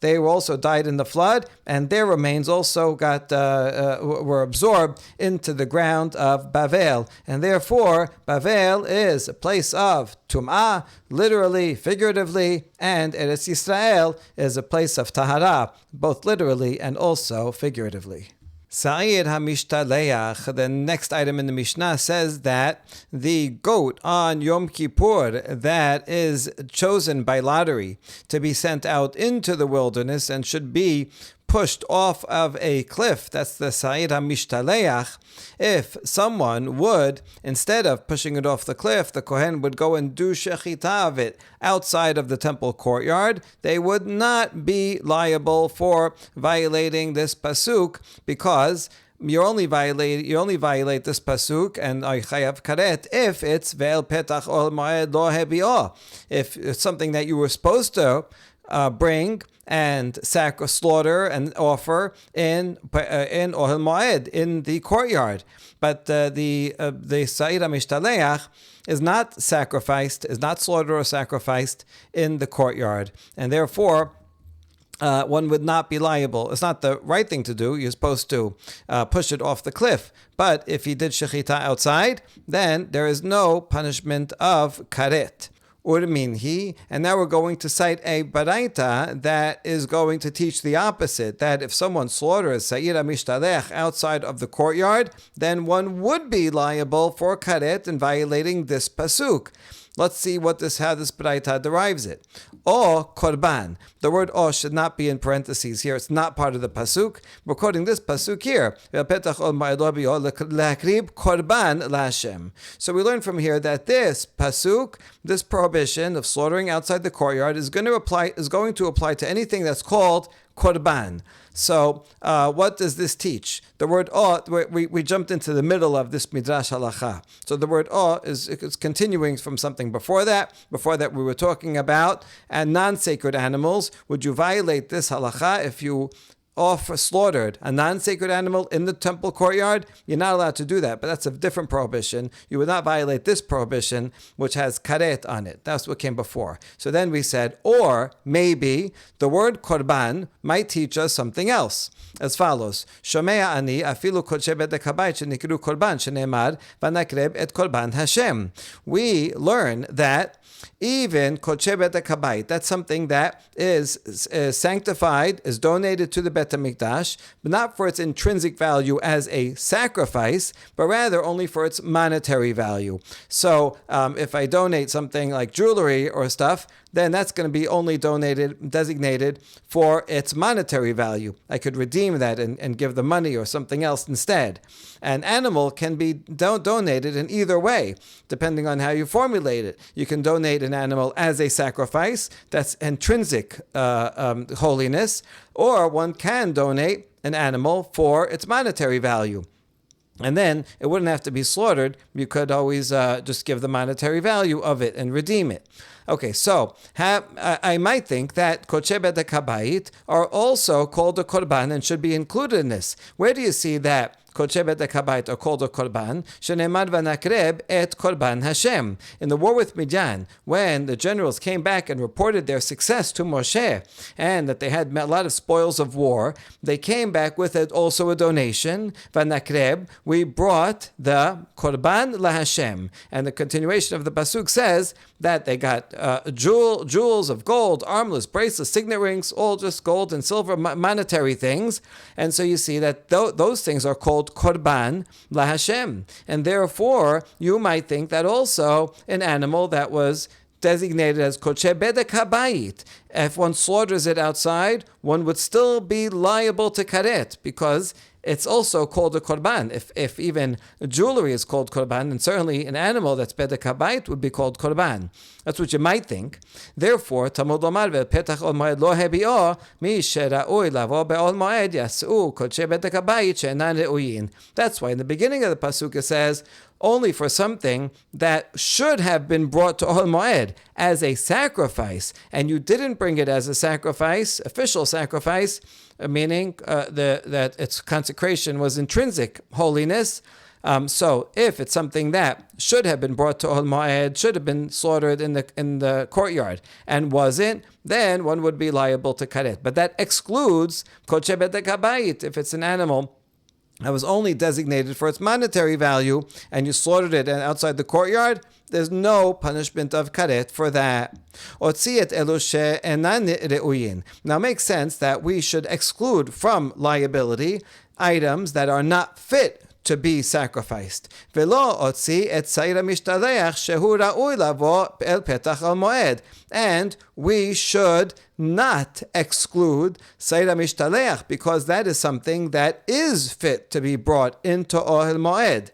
they also died in the flood, and their remains also were absorbed into the ground of Bavel. And therefore, Bavel is a place of Tum'ah, literally, figuratively, and Eretz Yisrael is a place of Tahara, both literally and also figuratively. Sa'ir HaMishtaleach, the next item in the Mishnah, says that the goat on Yom Kippur that is chosen by lottery to be sent out into the wilderness and should be pushed off of a cliff, that's the Sa'ir HaMishtaleach. If someone would, instead of pushing it off the cliff, the Kohen would go and do shechita of it outside of the temple courtyard, they would not be liable for violating this pasuk, because you only violate this pasuk and chayav karet if it's ve'el petach ol moed lo hebi'o. If it's something that you were supposed to bring and slaughter and offer in Ohel Moed, in the courtyard. But the Sa'ir HaMishtaleach is not slaughtered or sacrificed in the courtyard. And therefore, one would not be liable. It's not the right thing to do. You're supposed to push it off the cliff. But if he did shechita outside, then there is no punishment of karet. Urminhi, and now we're going to cite a baraita that is going to teach the opposite, that if someone slaughters Sa'ir HaMishtalech outside of the courtyard, then one would be liable for karet and violating this pasuk. Let's see how this baraita derives it. O korban. The word o should not be in parentheses here. It's not part of the pasuk. We're quoting this pasuk here. Korban l'Hashem. So we learn from here that this pasuk, this prohibition of slaughtering outside the courtyard, is going to apply to anything that's called korban. So, what does this teach? The word "o," we jumped into the middle of this midrash halacha. So the word "o" is continuing from something before that. Before that, we were talking about non-sacred animals. Would you violate this halacha if you slaughtered a non-sacred animal in the temple courtyard? You're not allowed to do that, but that's a different prohibition. You would not violate this prohibition, which has karet on it. That's what came before. So then we said, or maybe the word korban might teach us something else, as follows: Shomea ani afilu kodshe bet habayit shenikru korban shenemar vanakreb et korban Hashem. We learn that even kodshe bet habayit, that's something that is sanctified, is donated to the Bet HaMikdash, but not for its intrinsic value as a sacrifice, but rather only for its monetary value. So if I donate something like jewelry or stuff, then that's going to be only designated for its monetary value. I could redeem that and give the money or something else instead. An animal can be donated in either way, depending on how you formulate it. You can donate an animal as a sacrifice, that's intrinsic holiness, or one can donate an animal for its monetary value. And then it wouldn't have to be slaughtered. You could always just give the monetary value of it and redeem it. Okay, so I might think that koche bedek habayit are also called a korban and should be included in this. Where do you see that koche bedek habayit are called a korban? Shenemad v'nakreb et korban Hashem. In the war with Midian, when the generals came back and reported their success to Moshe and that they had a lot of spoils of war, they came back with it also a donation. V'nakreb, we brought the korban laHashem. And the continuation of the pasuk says that they got jewels of gold, armlets, bracelets, signet rings, all just gold and silver monetary things. And so you see that those things are called korban laHashem. And therefore, you might think that also an animal that was designated as koche bedek habayit, if one slaughters it outside, one would still be liable to karet, because it's also called a korban. If even jewelry is called korban, and certainly an animal that's bedek habayit would be called korban. That's what you might think. Therefore, Talmud Omar ve'petach ol moed lo hebi'o mi shera'ui lavo be'ol moed yas'u kodshe bedek habayit she'enan re'uyin. That's why in the beginning of the pasuk it says, only for something that should have been brought to Ol Moed as a sacrifice, and you didn't bring it as a sacrifice, official sacrifice, meaning that its consecration was intrinsic holiness. So if it's something that should have been brought to Ol Moed, should have been slaughtered in the courtyard, and wasn't, then one would be liable to karet. But that excludes kodshe bedek habayit. If it's an animal that was only designated for its monetary value, and you slaughtered it outside the courtyard, there's no punishment of karet for that. Now it makes sense that we should exclude from liability items that are not fit to be sacrificed. And we should not exclude Saira Mishtaleach, because that is something that is fit to be brought into Ohel Moed.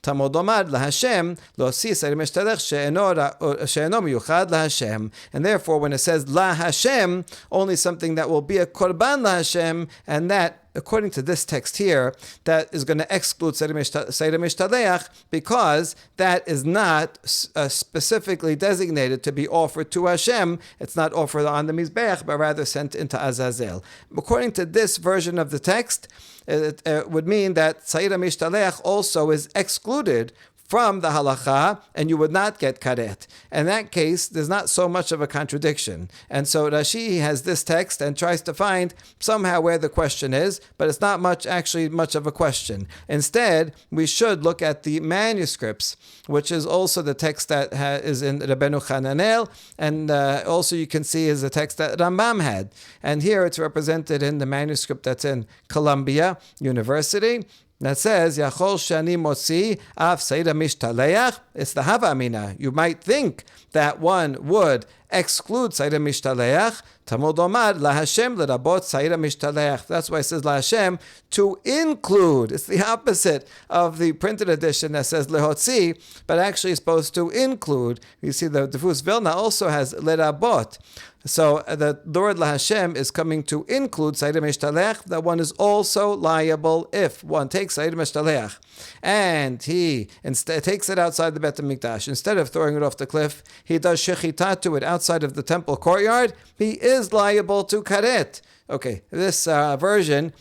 Talmud Omar laHashem lo si Saira Mishtaleach she'eno miyuchad laHashem. And therefore, when it says laHashem, only something that will be a korban laHashem, and that, according to this text here, that is going to exclude Saira Mishtaleach, because that is not specifically designated to be offered to Hashem. It's not offered on the Mizbeach, but rather sent into Azazel. According to this version of the text, it would mean that Saira Mishtaleach also is excluded from the halacha, and you would not get karet. In that case, there's not so much of a contradiction. And so Rashi has this text and tries to find somehow where the question is, but it's not much of a question. Instead, we should look at the manuscripts, which is also the text that is in Rabbeinu Hananel, and also you can see is the text that Rambam had. And here it's represented in the manuscript that's in Columbia University. That says, Yachol Shani Motzi Av Saira Mishtaleach. It's the Hava Amina. You might think that one would exclude Saira Mishtaleach. Talmud Omar laHashem lerabot Saira Mishtaleach. That's why it says laHashem, to include. It's the opposite of the printed edition that says lehotzi, but actually it's supposed to include. You see, the Defus Vilna also has lerabot. So the word laHashem is coming to include Saira Mishtaleach, that one is also liable if one takes Saira Mishtaleach and he instead takes it outside the Bet HaMikdash. Instead of throwing it off the cliff, he does shechita to it outside of the temple courtyard. He is liable to karet. Okay, this version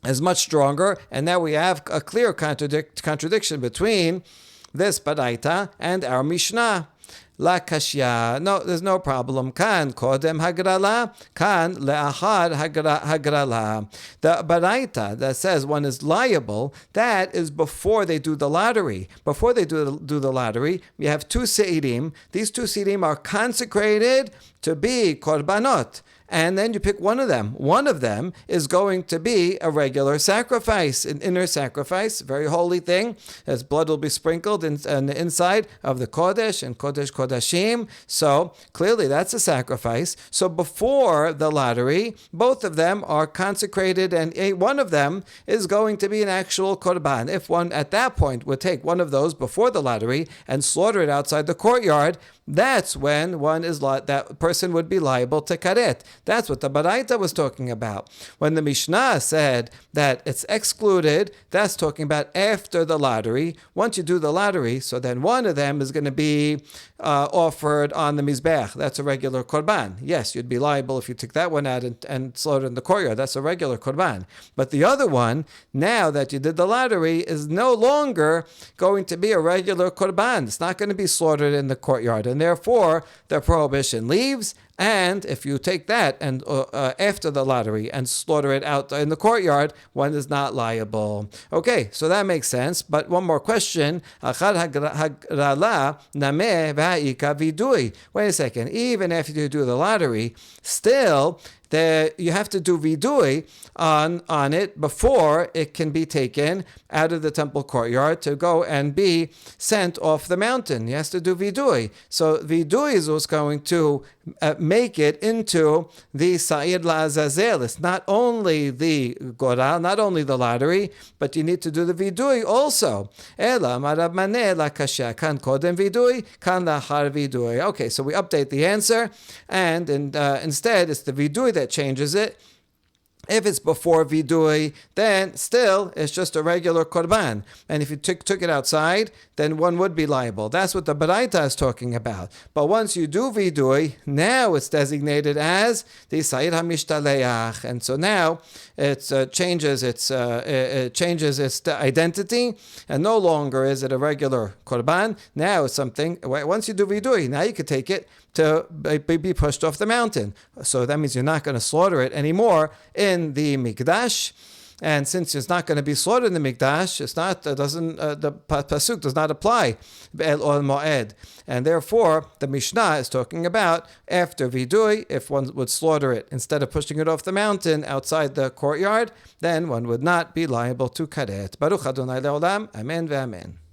is much stronger, and now we have a clear contradiction between this Baraita and our Mishnah. La kashya. No, there's no problem. Kan kodem hagrala, kan le'achar hagrala. The baraita that says one is liable, that is before they do the lottery. Before they do the lottery, you have two seirim. These two seirim are consecrated to be korbanot. and then you pick one of them. One of them is going to be a regular sacrifice, an inner sacrifice, very holy thing, as blood will be sprinkled on the inside of the Kodesh and Kodesh Kodashim. So clearly that's a sacrifice. So before the lottery, both of them are consecrated, and one of them is going to be an actual korban. If one at that point would take one of those before the lottery and slaughter it outside the courtyard, that's when that person would be liable to karet. That's what the Baraita was talking about. When the Mishnah said that it's excluded, that's talking about after the lottery. Once you do the lottery, so then one of them is going to be offered on the Mizbech. That's a regular korban. Yes, you'd be liable if you took that one out and slaughtered in the courtyard. That's a regular korban. But the other one, now that you did the lottery, is no longer going to be a regular korban. It's not going to be slaughtered in the courtyard. And therefore, the prohibition leaves. And if you take that and after the lottery and slaughter it out in the courtyard, one is not liable. Okay, so that makes sense. But one more question. Wait a second. Even after you do the lottery, still you have to do vidui on it before it can be taken out of the temple courtyard to go and be sent off the mountain. He has to do vidui. So vidui is what's going to make it into the Sa'ir La'azazel. It's not only the Goral, not only the lottery, but you need to do the vidui also. Ela marab maneh la kasha kan kodem vidui, kan lachar vidui. Okay, so we update the answer, and instead it's the vidui that changes it. If it's before vidui, then still it's just a regular korban. And if you took it outside, then one would be liable. That's what the Baraita is talking about. But once you do vidui, now it's designated as the Sa'ir HaMishtaleach. And so now it changes its identity, and no longer is it a regular korban. Now it's something, once you do vidui, now you could take it to be pushed off the mountain. So that means you're not going to slaughter it anymore in the Mikdash. And since it's not going to be slaughtered in the Mikdash, the pasuk does not apply Be'el Ol Moed. And therefore, the Mishnah is talking about after vidui, if one would slaughter it instead of pushing it off the mountain outside the courtyard, then one would not be liable to karet. Baruch Adonai Le'olam. Amen ve'amen.